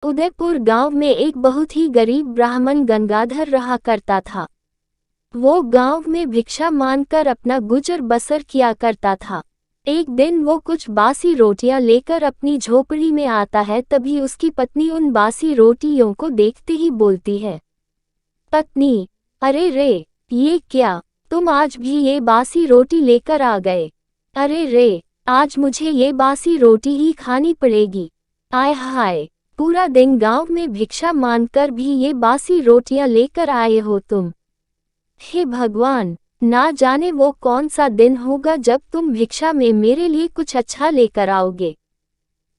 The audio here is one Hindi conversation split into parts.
उदयपुर गांव में एक बहुत ही गरीब ब्राह्मण गंगाधर रहा करता था। वो गांव में भिक्षा मांगकर अपना गुजर बसर किया करता था। एक दिन वो कुछ बासी रोटियां लेकर अपनी झोपड़ी में आता है, तभी उसकी पत्नी उन बासी रोटियों को देखते ही बोलती है, पत्नी, अरे रे, ये क्या, तुम आज भी ये बासी रोटी लेकर आ गए। अरे रे, आज मुझे ये बासी रोटी ही खानी पड़ेगी। आय हाय, पूरा दिन गांव में भिक्षा मांगकर भी ये बासी रोटियां लेकर आए हो तुम। हे भगवान, ना जाने वो कौन सा दिन होगा जब तुम भिक्षा में मेरे लिए कुछ अच्छा लेकर आओगे।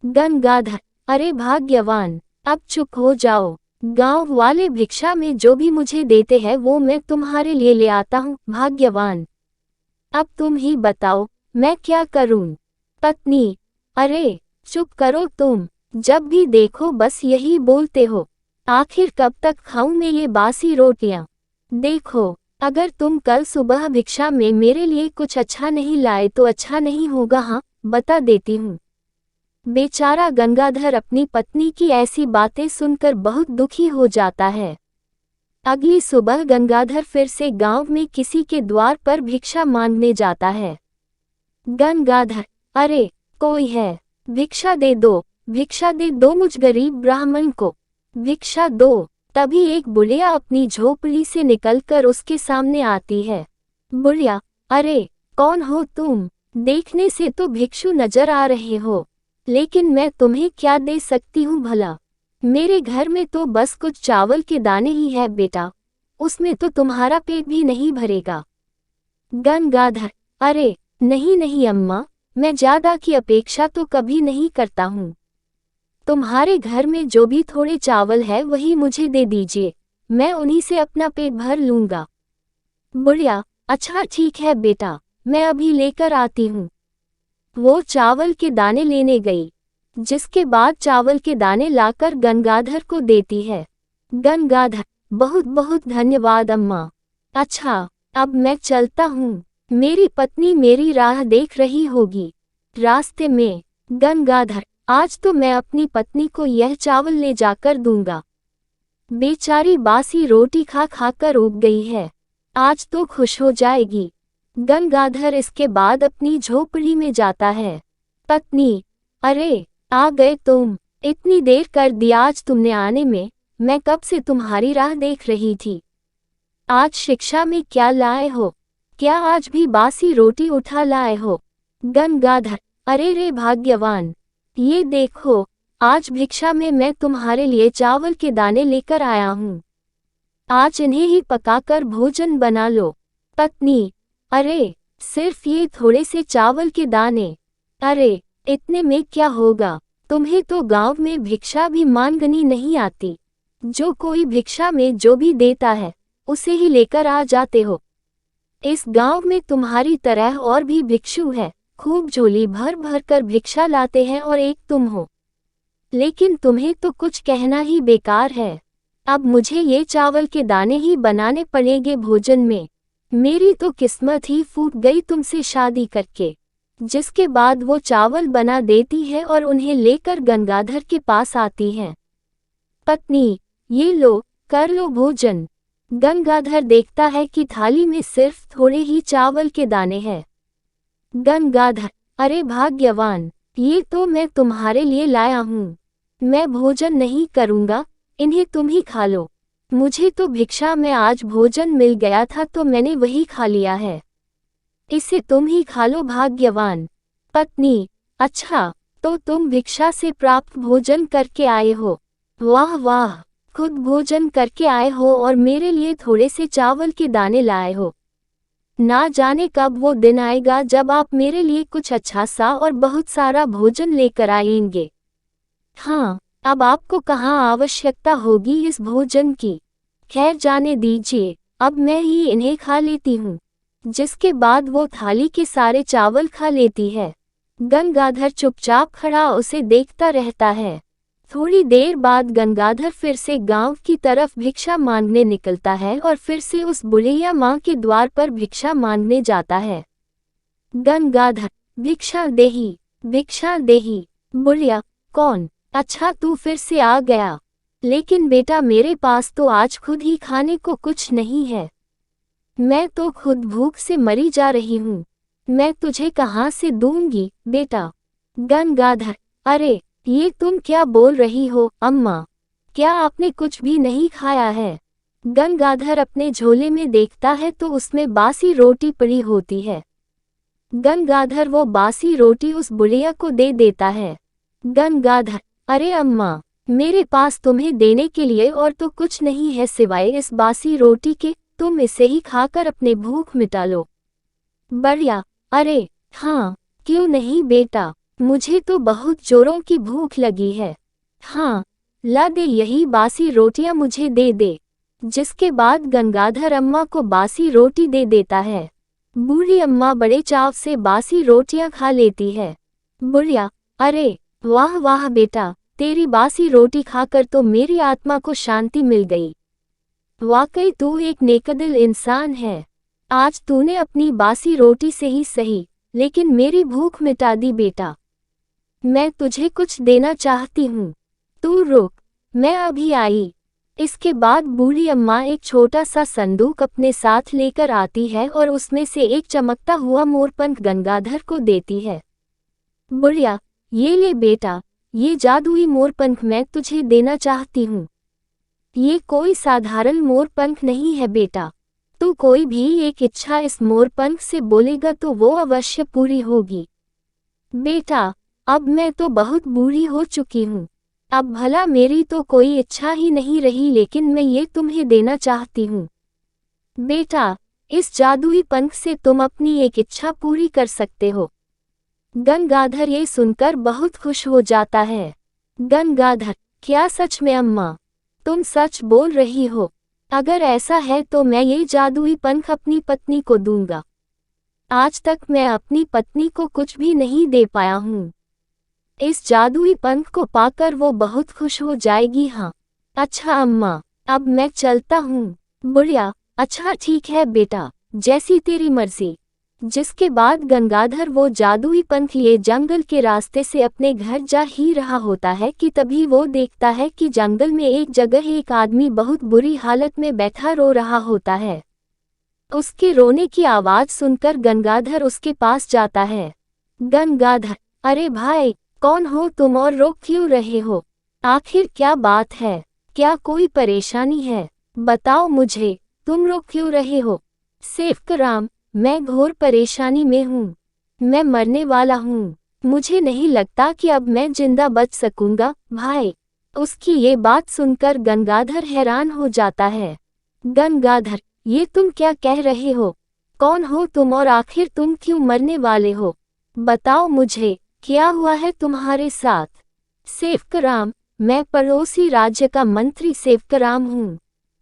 गंगाधर, अरे भाग्यवान, अब चुप हो जाओ। गांव वाले भिक्षा में जो भी मुझे देते हैं वो मैं तुम्हारे लिए ले आता हूँ। भाग्यवान, अब तुम ही बताओ मैं क्या करूं। पत्नी, अरे चुप करो तुम, जब भी देखो बस यही बोलते हो। आखिर कब तक खाऊं मैं ये बासी रोटियां। देखो, अगर तुम कल सुबह भिक्षा में मेरे लिए कुछ अच्छा नहीं लाए तो अच्छा नहीं होगा। हाँ, बता देती हूँ। बेचारा गंगाधर अपनी पत्नी की ऐसी बातें सुनकर बहुत दुखी हो जाता है। अगली सुबह गंगाधर फिर से गांव में किसी के द्वार पर भिक्षा मांगने जाता है। गंगाधर, अरे कोई है, भिक्षा दे दो, भिक्षा दे दो मुझ गरीब ब्राह्मण को, भिक्षा दो। तभी एक बुढ़िया अपनी झोपड़ी से निकलकर उसके सामने आती है। बुढ़िया, अरे कौन हो तुम? देखने से तो भिक्षु नजर आ रहे हो, लेकिन मैं तुम्हें क्या दे सकती हूँ भला? मेरे घर में तो बस कुछ चावल के दाने ही है बेटा, उसमें तो तुम्हारा पेट भी नहीं भरेगा। गंगाधर, अरे नहीं नहीं अम्मा, मैं ज्यादा की अपेक्षा तो कभी नहीं करता हूँ। तुम्हारे घर में जो भी थोड़े चावल है वही मुझे दे दीजिए, मैं उन्हीं से अपना पेट भर लूंगा। बुढ़िया, अच्छा ठीक है बेटा, मैं अभी लेकर आती हूँ। वो चावल के दाने लेने गई, जिसके बाद चावल के दाने लाकर गंगाधर को देती है। गंगाधर, बहुत बहुत धन्यवाद अम्मा। अच्छा, अब मैं चलता हूँ, मेरी पत्नी मेरी राह देख रही होगी। रास्ते में, गंगाधर, आज तो मैं अपनी पत्नी को यह चावल ले जाकर दूंगा। बेचारी बासी रोटी खा खाकर ऊब गई है, आज तो खुश हो जाएगी। गंगाधर इसके बाद अपनी झोपड़ी में जाता है। पत्नी, अरे आ गए तुम, इतनी देर कर दिया आज तुमने आने में, मैं कब से तुम्हारी राह देख रही थी। आज शिक्षा में क्या लाए हो? क्या आज भी बासी रोटी उठा लाए हो? गंगाधर, अरे रे भाग्यवान, ये देखो, आज भिक्षा में मैं तुम्हारे लिए चावल के दाने लेकर आया हूँ। आज इन्हें ही पकाकर भोजन बना लो। पत्नी, अरे सिर्फ ये थोड़े से चावल के दाने, अरे इतने में क्या होगा? तुम्हें तो गांव में भिक्षा भी मांगनी नहीं आती, जो कोई भिक्षा में जो भी देता है उसे ही लेकर आ जाते हो। इस गांव में तुम्हारी तरह और भी भिक्षु है, खूब झोली भर भर कर भिक्षा लाते हैं और एक तुम हो, लेकिन तुम्हें तो कुछ कहना ही बेकार है। अब मुझे ये चावल के दाने ही बनाने पड़ेंगे भोजन में। मेरी तो किस्मत ही फूट गई तुमसे शादी करके। जिसके बाद वो चावल बना देती है और उन्हें लेकर गंगाधर के पास आती है। पत्नी, ये लो, कर लो भोजन। गंगाधर देखता है कि थाली में सिर्फ थोड़े ही चावल के दाने हैं। गंगाधर, अरे भाग्यवान, ये तो मैं तुम्हारे लिए लाया हूँ, मैं भोजन नहीं करूँगा, इन्हें तुम ही खा लो। मुझे तो भिक्षा में आज भोजन मिल गया था तो मैंने वही खा लिया है, इसे तुम ही खा लो भाग्यवान। पत्नी, अच्छा, तो तुम भिक्षा से प्राप्त भोजन करके आए हो? वाह वाह, खुद भोजन करके आए हो और मेरे लिए थोड़े से चावल के दाने लाए हो। ना जाने कब वो दिन आएगा जब आप मेरे लिए कुछ अच्छा सा और बहुत सारा भोजन लेकर आएंगे। हाँ, अब आपको कहाँ आवश्यकता होगी इस भोजन की। खैर जाने दीजिए, अब मैं ही इन्हें खा लेती हूँ। जिसके बाद वो थाली के सारे चावल खा लेती है। गंगाधर चुपचाप खड़ा उसे देखता रहता है। थोड़ी देर बाद गंगाधर फिर से गांव की तरफ भिक्षा मांगने निकलता है और फिर से उस बुढ़िया माँ के द्वार पर भिक्षा मांगने जाता है। गंगाधर, भिक्षा देही, भिक्षा देही। बुढ़िया, कौन? अच्छा तू फिर से आ गया। लेकिन बेटा मेरे पास तो आज खुद ही खाने को कुछ नहीं है। मैं तो खुद भूख से मरी जा रही हूँ। मैं तुझे कहाँ से दूंगी बेटा। गंगाधर, अरे ये तुम क्या बोल रही हो अम्मा? क्या आपने कुछ भी नहीं खाया है? गंगाधर अपने झोले में देखता है तो उसमें बासी रोटी पड़ी होती है। गंगाधर वो बासी रोटी उस बुढ़िया को दे देता है। गंगाधर, अरे अम्मा, मेरे पास तुम्हें देने के लिए और तो कुछ नहीं है सिवाय इस बासी रोटी के, तुम इसे ही खाकर अपने भूख मिटा लो। बढ़िया, अरे हाँ, क्यों नहीं बेटा, मुझे तो बहुत जोरों की भूख लगी है। हाँ, ला दे यही बासी रोटियां मुझे दे दे। जिसके बाद गंगाधर अम्मा को बासी रोटी दे देता है। बूढ़ी अम्मा बड़े चाव से बासी रोटियां खा लेती है। बुढ़िया, अरे वाह वाह बेटा, तेरी बासी रोटी खाकर तो मेरी आत्मा को शांति मिल गई। वाकई तू एक नेकदिल इंसान है। आज तूने अपनी बासी रोटी से ही सही, लेकिन मेरी भूख मिटा दी बेटा। मैं तुझे कुछ देना चाहती हूँ, तू रुक, मैं अभी आई। इसके बाद बूढ़ी अम्मा एक छोटा सा संदूक अपने साथ लेकर आती है और उसमें से एक चमकता हुआ मोरपंख गंगाधर को देती है। बुढ़िया, ये ले बेटा, ये जादुई मोरपंख मैं तुझे देना चाहती हूँ। ये कोई साधारण मोरपंख नहीं है बेटा। तू कोई भी एक इच्छा इस मोरपंख से बोलेगा तो वो अवश्य पूरी होगी। बेटा, अब मैं तो बहुत बूढ़ी हो चुकी हूँ। अब भला मेरी तो कोई इच्छा ही नहीं रही, लेकिन मैं ये तुम्हें देना चाहती हूँ। बेटा, इस जादुई पंख से तुम अपनी एक इच्छा पूरी कर सकते हो। गंगाधर ये सुनकर बहुत खुश हो जाता है। गंगाधर, क्या सच में अम्मा? तुम सच बोल रही हो? अगर ऐसा है तो मैं ये जादुई पंख अपनी पत्नी को दूंगा। आज तक मैं अपनी पत्नी को कुछ भी नहीं दे पाया हूँ। इस जादुई पंख को पाकर वो बहुत खुश हो जाएगी। हाँ, अच्छा अम्मा, अब मैं चलता हूँ। बुढ़िया, अच्छा ठीक है बेटा, जैसी तेरी मर्जी। जिसके बाद गंगाधर वो जादुई पंख लिए जंगल के रास्ते से अपने घर जा ही रहा होता है कि तभी वो देखता है कि जंगल में एक जगह एक आदमी बहुत बुरी हालत में बैठा रो रहा होता है। उसके रोने की आवाज सुनकर गंगाधर उसके पास जाता है। गंगाधर, अरे भाई, कौन हो तुम और रो क्यों रहे हो? आखिर क्या बात है? क्या कोई परेशानी है? बताओ मुझे, तुम रो क्यों रहे हो? सेवकराम, मैं घोर परेशानी में हूँ। मैं मरने वाला हूँ। मुझे नहीं लगता कि अब मैं जिंदा बच सकूंगा भाई। उसकी ये बात सुनकर गंगाधर हैरान हो जाता है। गंगाधर, ये तुम क्या कह रहे हो? कौन हो तुम और आखिर तुम क्यों मरने वाले हो? बताओ मुझे, क्या हुआ है तुम्हारे साथ? सेवकराम, मैं पड़ोसी राज्य का मंत्री सेवकराम हूँ।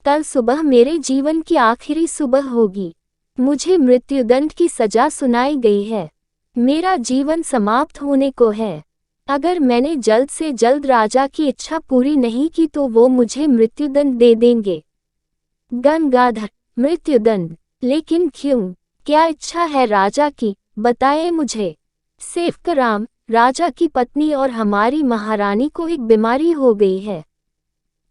कल सुबह मेरे जीवन की आखिरी सुबह होगी। मुझे मृत्युदंड की सजा सुनाई गई है। मेरा जीवन समाप्त होने को है। अगर मैंने जल्द से जल्द राजा की इच्छा पूरी नहीं की तो वो मुझे मृत्युदंड दे देंगे। गंगाधर, मृत्युदंड? लेकिन क्यों? क्या इच्छा है राजा की? बताएं मुझे। सेवकराम, राजा की पत्नी और हमारी महारानी को एक बीमारी हो गई है।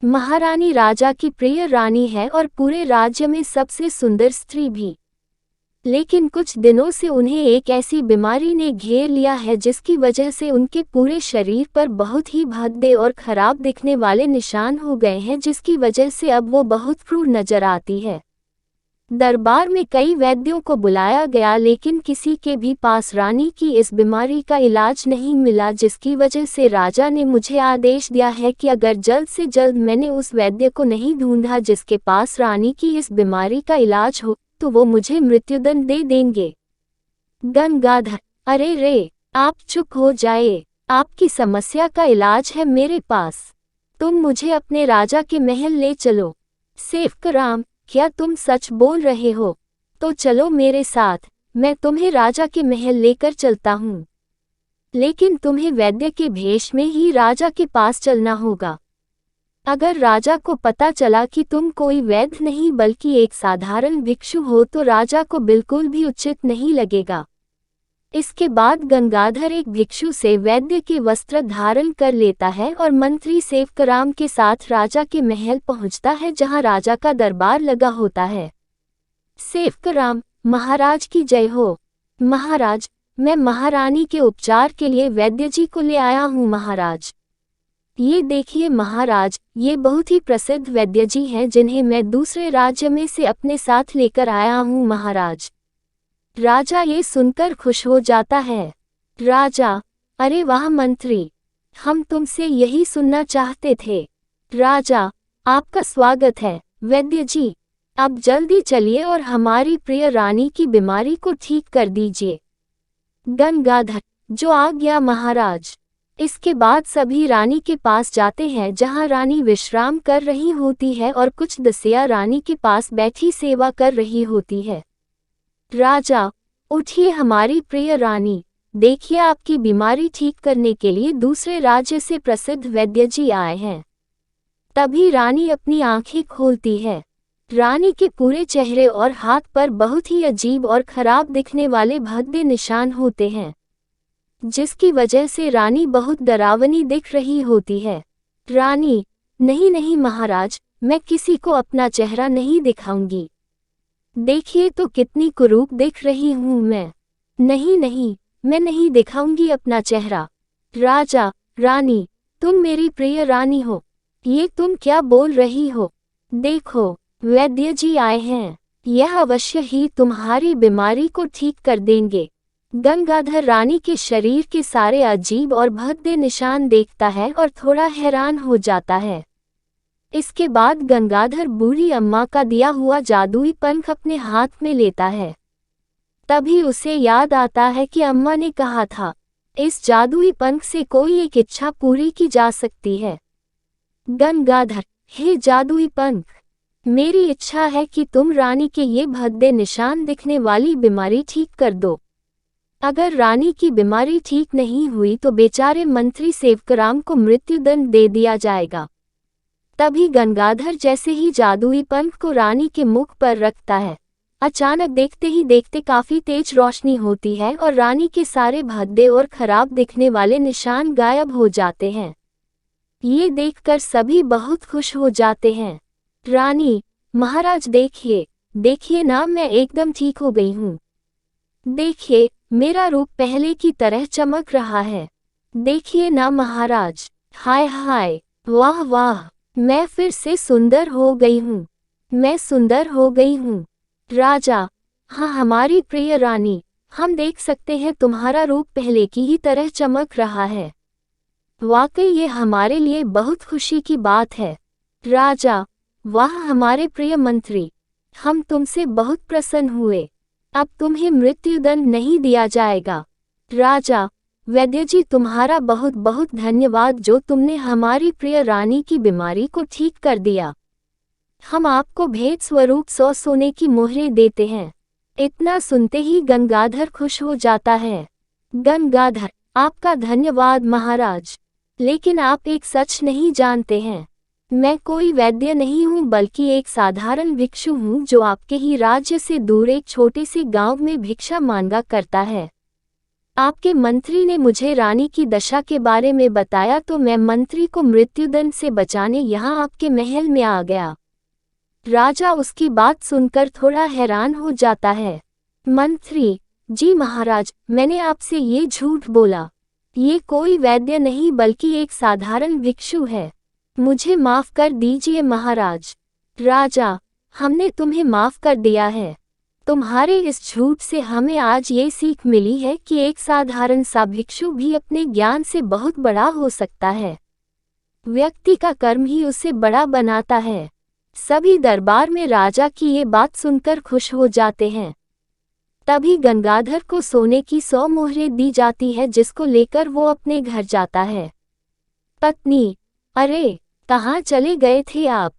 महारानी राजा की प्रिय रानी है और पूरे राज्य में सबसे सुंदर स्त्री भी। लेकिन कुछ दिनों से उन्हें एक ऐसी बीमारी ने घेर लिया है जिसकी वजह से उनके पूरे शरीर पर बहुत ही भद्दे और खराब दिखने वाले निशान हो गए हैं, जिसकी वजह से अब वो बहुत क्रूर नजर आती है। दरबार में कई वैद्यों को बुलाया गया, लेकिन किसी के भी पास रानी की इस बीमारी का इलाज नहीं मिला, जिसकी वजह से राजा ने मुझे आदेश दिया है कि अगर जल्द से जल्द मैंने उस वैद्य को नहीं ढूंढा जिसके पास रानी की इस बीमारी का इलाज हो, तो वो मुझे मृत्युदंड दे देंगे। गंगाधर, अरे रे, आप चुप हो जाए। आपकी समस्या का इलाज है मेरे पास। तुम मुझे अपने राजा के महल ले चलो। सेवकराम, क्या तुम सच बोल रहे हो? तो चलो मेरे साथ, मैं तुम्हें राजा के महल लेकर चलता हूँ। लेकिन तुम्हें वैद्य के भेष में ही राजा के पास चलना होगा। अगर राजा को पता चला कि तुम कोई वैद्य नहीं बल्कि एक साधारण भिक्षु हो तो राजा को बिल्कुल भी उचित नहीं लगेगा। इसके बाद गंगाधर एक भिक्षु से वैद्य के वस्त्र धारण कर लेता है और मंत्री सेवकराम के साथ राजा के महल पहुंचता है, जहां राजा का दरबार लगा होता है। सेवकराम: महाराज की जय हो। महाराज, मैं महारानी के उपचार के लिए वैद्य जी को ले आया हूँ महाराज। ये देखिए महाराज, ये बहुत ही प्रसिद्ध वैद्य जी हैं जिन्हें मैं दूसरे राज्य में से अपने साथ लेकर आया हूँ महाराज। राजा ये सुनकर खुश हो जाता है। राजा: अरे वाह मंत्री, हम तुमसे यही सुनना चाहते थे। राजा: आपका स्वागत है वैद्य जी, अब जल्दी चलिए और हमारी प्रिय रानी की बीमारी को ठीक कर दीजिए। गंगाधर: जो आ गया महाराज। इसके बाद सभी रानी के पास जाते हैं, जहां रानी विश्राम कर रही होती है और कुछ दासियां रानी के पास बैठी सेवा कर रही होती है। राजा: उठिए हमारी प्रिय रानी, देखिए आपकी बीमारी ठीक करने के लिए दूसरे राज्य से प्रसिद्ध वैद्य जी आए हैं। तभी रानी अपनी आंखें खोलती है। रानी के पूरे चेहरे और हाथ पर बहुत ही अजीब और खराब दिखने वाले भद्दे निशान होते हैं, जिसकी वजह से रानी बहुत डरावनी दिख रही होती है। रानी: नहीं नहीं महाराज, मैं किसी को अपना चेहरा नहीं दिखाऊंगी। देखिए तो कितनी कुरूप दिख रही हूँ मैं। नहीं नहीं, मैं नहीं दिखाऊंगी अपना चेहरा। राजा: रानी, तुम मेरी प्रिय रानी हो, ये तुम क्या बोल रही हो? देखो, वैद्य जी आए हैं, यह अवश्य ही तुम्हारी बीमारी को ठीक कर देंगे। गंगाधर रानी के शरीर के सारे अजीब और भद्दे निशान देखता है और थोड़ा हैरान हो जाता है। इसके बाद गंगाधर बूढ़ी अम्मा का दिया हुआ जादुई पंख अपने हाथ में लेता है। तभी उसे याद आता है कि अम्मा ने कहा था, इस जादुई पंख से कोई एक इच्छा पूरी की जा सकती है। गंगाधर: हे जादुई पंख, मेरी इच्छा है कि तुम रानी के ये भद्दे निशान दिखने वाली बीमारी ठीक कर दो। अगर रानी की बीमारी ठीक नहीं हुई तो बेचारे मंत्री सेवकराम को मृत्युदंड दे दिया जाएगा। तभी गंगाधर जैसे ही जादुई पंख को रानी के मुख पर रखता है, अचानक देखते ही देखते काफी तेज रोशनी होती है और रानी के सारे भद्दे और खराब दिखने वाले निशान गायब हो जाते हैं। ये देखकर सभी बहुत खुश हो जाते हैं। रानी: महाराज देखिए, देखिए ना, मैं एकदम ठीक हो गई हूँ। देखिए, मेरा रूप पहले की तरह चमक रहा है। देखिए ना महाराज, हाय हाय, वाह वाह, मैं फिर से सुंदर हो गई हूँ, मैं सुंदर हो गई हूँ। राजा: हाँ हमारी प्रिय रानी, हम देख सकते हैं तुम्हारा रूप पहले की ही तरह चमक रहा है। वाकई ये हमारे लिए बहुत खुशी की बात है। राजा: वाह हमारे प्रिय मंत्री, हम तुमसे बहुत प्रसन्न हुए। अब तुम्हें मृत्युदंड नहीं दिया जाएगा। राजा: वैद्य जी तुम्हारा बहुत बहुत धन्यवाद, जो तुमने हमारी प्रिय रानी की बीमारी को ठीक कर दिया। हम आपको भेंट स्वरूप 100 सोने की मोहरें देते हैं। इतना सुनते ही गंगाधर खुश हो जाता है। गंगाधर: आपका धन्यवाद महाराज, लेकिन आप एक सच नहीं जानते हैं। मैं कोई वैद्य नहीं हूँ, बल्कि एक साधारण भिक्षु हूँ जो आपके ही राज्य से दूर एक छोटे से गांव में भिक्षा मांगा करता है। आपके मंत्री ने मुझे रानी की दशा के बारे में बताया, तो मैं मंत्री को मृत्युदंड से बचाने यहाँ आपके महल में आ गया। राजा उसकी बात सुनकर थोड़ा हैरान हो जाता है। मंत्री: जी महाराज, मैंने आपसे ये झूठ बोला। ये कोई वैद्य नहीं बल्कि एक साधारण भिक्षु है। मुझे माफ कर दीजिए महाराज। राजा: हमने तुम्हें माफ कर दिया है। तुम्हारे इस झूठ से हमें आज ये सीख मिली है कि एक साधारण सा भिक्षु भी अपने ज्ञान से बहुत बड़ा हो सकता है। व्यक्ति का कर्म ही उसे बड़ा बनाता है। सभी दरबार में राजा की ये बात सुनकर खुश हो जाते हैं। तभी गंगाधर को सोने की 100 मोहरें दी जाती है, जिसको लेकर वो अपने घर जाता है। पत्नी: अरे कहाँ चले गए थे आप?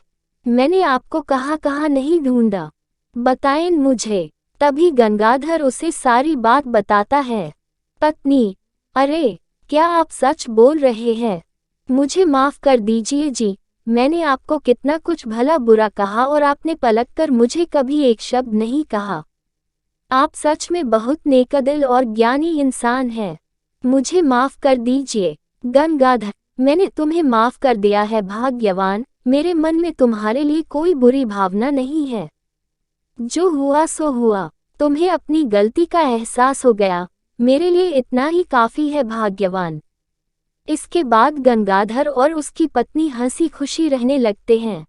मैंने आपको कहाँ नहीं ढूंढा, बताएं मुझे। तभी गंगाधर उसे सारी बात बताता है। पत्नी: अरे क्या आप सच बोल रहे हैं? मुझे माफ कर दीजिए जी, मैंने आपको कितना कुछ भला बुरा कहा और आपने पलट कर मुझे कभी एक शब्द नहीं कहा। आप सच में बहुत नेकदिल और ज्ञानी इंसान हैं। मुझे माफ कर दीजिए। गंगाधर, मैंने तुम्हें माफ कर दिया है भाग्यवान, मेरे मन में तुम्हारे लिए कोई बुरी भावना नहीं है। जो हुआ सो हुआ, तुम्हें अपनी गलती का एहसास हो गया, मेरे लिए इतना ही काफी है भाग्यवान। इसके बाद गंगाधर और उसकी पत्नी हंसी खुशी रहने लगते हैं।